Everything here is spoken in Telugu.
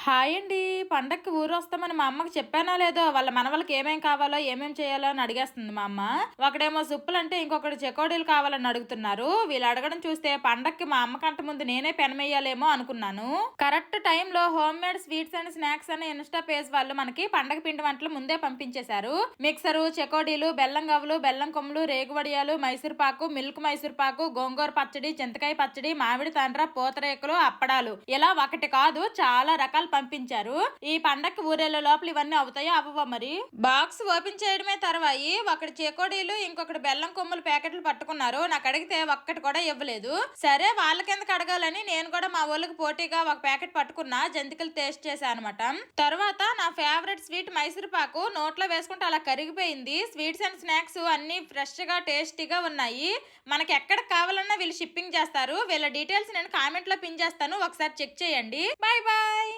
హాయ్ అండి. పండక్కి ఊరొస్తామని మా అమ్మకి చెప్పానో లేదో, వాళ్ళ మనవళ్ళకి ఏమేం కావాలో, ఏమేం చేయాలో అని అడిగేస్తుంది మా అమ్మ. ఒకడేమో సుప్పులంటే, ఇంకొకడు చెకోడీలు కావాలని అడుగుతున్నారు. వీళ్ళు అడగడం చూస్తే పండక్కి మా అమ్మ కంట ముందు నేనే పెనమెయ్యాలేమో అనుకున్నాను. కరెక్ట్ టైంలో home made sweets and snacks అని ఇన్స్టా పేజ్ వాళ్ళు మనకి పండగ పిండి వంటలు ముందే పంపించేశారు. మిక్సరు, చెకోడీలు, బెల్లం గవ్వలు, బెల్లం కొమ్ములు, రేగు వడియాలు, మైసూర్ పాకు, మిల్క్ మైసూర్ పాకు, గోంగూర పచ్చడి, చింతకాయ పచ్చడి, మామిడి తండ్ర, పూతరేకులు, అప్పడాలు ఇలా ఒకటి కాదు చాలా రకాల పంపించారు. ఈ పండక్కి ఊరేళ్ళ లోపల ఇవన్నీ అవుతాయో అవ్వవా మరి? బాక్స్ ఓపెన్ చేయడమే తర్వాయి ఒకటి చేకోడీలు ఇంకొకటి బెల్లం కొమ్ములు ప్యాకెట్లు పట్టుకున్నారు. నాకు అడిగితే ఒక్కటి కూడా ఇవ్వలేదు. సరే వాళ్ళకెందుకు అడగాలని నేను కూడా మా ఊళ్ళకి పోటీగా ఒక ప్యాకెట్ పట్టుకున్నా. జంతికలు టేస్ట్ చేశాను అనమాట. తర్వాత నా ఫేవరెట్ స్వీట్ మైసూర్ పాకు నోట్లో వేసుకుంటే అలా కరిగిపోయింది. స్వీట్స్ అండ్ స్నాక్స్ అన్ని ఫ్రెష్ గా టేస్టీగా ఉన్నాయి. మనకి ఎక్కడ కావాలన్నా వీళ్ళు షిప్పింగ్ చేస్తారు. వీళ్ళ డీటెయిల్స్ నేను కామెంట్ లో పిన్ చేస్తాను, ఒకసారి చెక్ చేయండి. Bye bye.